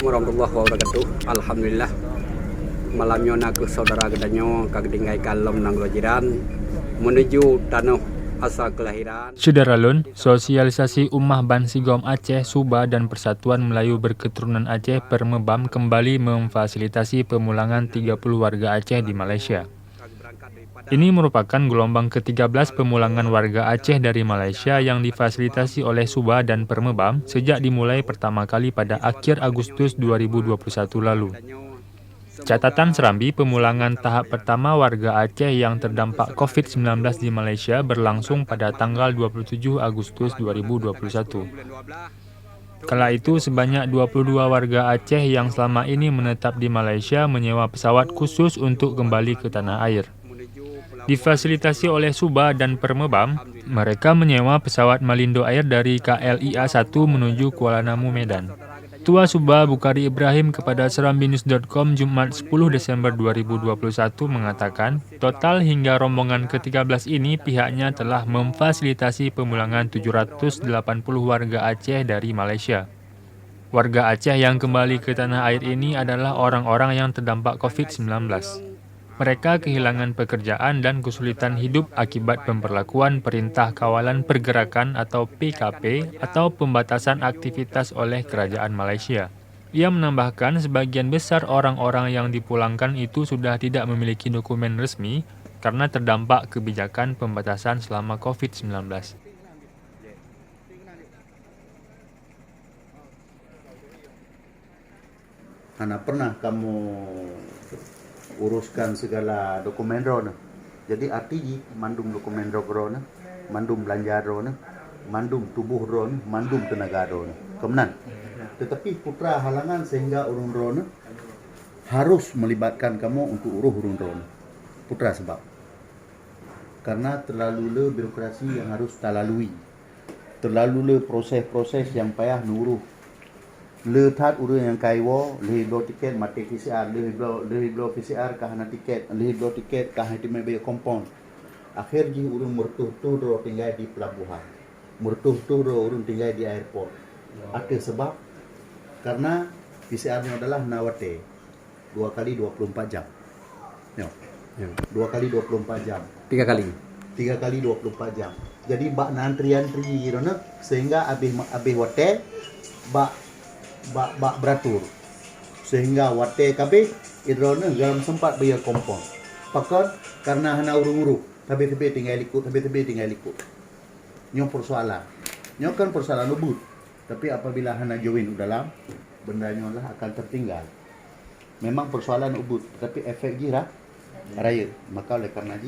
warahmatullahi wabarakatuh. Alhamdulillah malamnya nak saudara gedanyo kagdingai kalom nang lojiran menuju tanah asal kelahiran. Syederalun, sosialisasi Ummah Bansigom Aceh, Suba dan Persatuan Melayu Berketurunan Aceh Permebam kembali memfasilitasi pemulangan 30 warga Aceh di Malaysia. Ini merupakan gelombang ke-13 pemulangan warga Aceh dari Malaysia yang difasilitasi oleh Suba dan Permebam sejak dimulai pertama kali pada akhir Agustus 2021 lalu. Catatan Serambi, pemulangan tahap pertama warga Aceh yang terdampak COVID-19 di Malaysia berlangsung pada tanggal 27 Agustus 2021. Kala itu, sebanyak 22 warga Aceh yang selama ini menetap di Malaysia menyewa pesawat khusus untuk kembali ke tanah air. Difasilitasi oleh Suba dan Permebam, mereka menyewa pesawat Malindo Air dari KLIA 1 menuju Kuala Namu, Medan. Ketua Suba Bukhari Ibrahim kepada serambinews.com Jumat 10 Desember 2021 mengatakan, total hingga rombongan ke-13 ini pihaknya telah memfasilitasi pemulangan 780 warga Aceh dari Malaysia. Warga Aceh yang kembali ke tanah air ini adalah orang-orang yang terdampak COVID-19. Mereka kehilangan pekerjaan dan kesulitan hidup akibat pemberlakuan Perintah Kawalan Pergerakan atau PKP atau pembatasan aktivitas oleh Kerajaan Malaysia. Ia menambahkan sebagian besar orang-orang yang dipulangkan itu sudah tidak memiliki dokumen resmi karena terdampak kebijakan pembatasan selama COVID-19. Mana pernah kamu uruskan segala dokumen rona. Jadi arti mandum dokumen rona, mandum belanja rona, mandum tubuh rona, mandum tenaga rona. Kemenan. Tetapi putra halangan sehingga urun rona harus melibatkan kamu untuk urus urun rona. Putra sebab karena terlalu le birokrasi yang harus terlalui. Terlalu le proses-proses yang payah nuruh. Le tat urang yang kaiwo, le hiblo tiket mati PCR, le hiblo PCR kahana tiket, le hiblo tiket kahana timai bayar kompon. Akhir ji urang mertuh-tuh ro tinggal di pelabuhan. Mertuh-tuh ro urang tinggal di airport. Ada sebab karena PCR-nya adalah nawate 2 kali 24 jam. Yo. 2 kali 24 jam. 3 kali. 3 kali 24 jam. Jadi bak antrian tri rona sehingga habis wate bak beratur sehingga wate kabe idrona dalam sempat bayar kompon pakat karena hana urung-urung tabe-tabe tinggal ikut nyo persoalan nyo kan persoalan ubud tapi apabila hana join dalam bendanya lah akan tertinggal memang persoalan ubud tapi efek jira raya maka oleh karena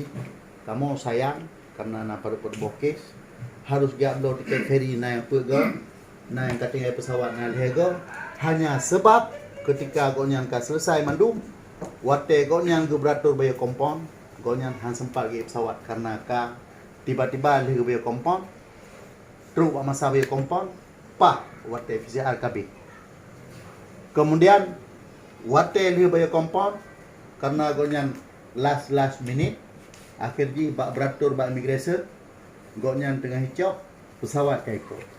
kamu sayang karena na pada bokes harus gak blow tiket ferry na yang pega na yang katinggal pesawat na lehego hanya sebab ketika gonyan ka selesai mandum wate gonyan ge beratur bayar kompon gonyan han sempat ge pesawat karena ka tiba-tiba leh bayar kompon terus masa bayar kompon wate PCR KB kemudian wate leh bayar kompon karena gonyan last minute akhir ji bak beratur bak immigration gonyan tengah hicau pesawat ka ikut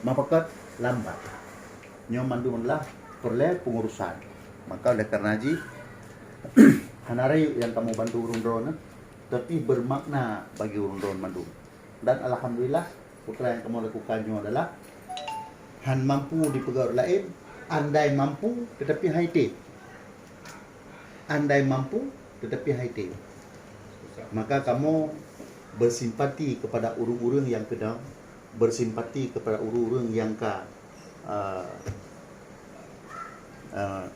mapakat lambat nyo mandum lah perle pengurusan maka oleh karena hanare yang kamu bantu urun drone tapi bermakna bagi urun drone mandum dan alhamdulillah putra yang kamu lakukannya adalah han mampu di pegawai lain andai mampu tetapi haite maka kamu bersimpati kepada urung-urung yang kedang bersimpati kepada urung-urung yang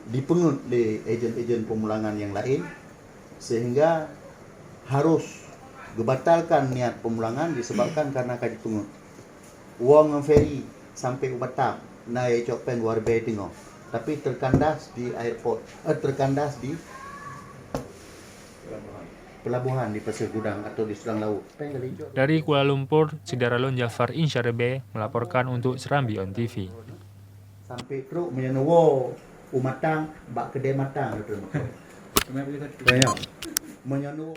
dipengut oleh ejen-ejen pemulangan yang lain sehingga harus gebatalkan niat pemulangan disebabkan karena kaji pengut wang ferry sampai ke Batam naik copen luar bay tengok tapi terkandas di airport terkandas di pelabuhan di Pasir Gudang atau di Seberang Laut. Dari Kuala Lumpur, Syederalun Jafar Insyarbe melaporkan untuk Serambi On TV. Sampai truk menyenuwo umatang bak kedai matang itu. Menyenuwo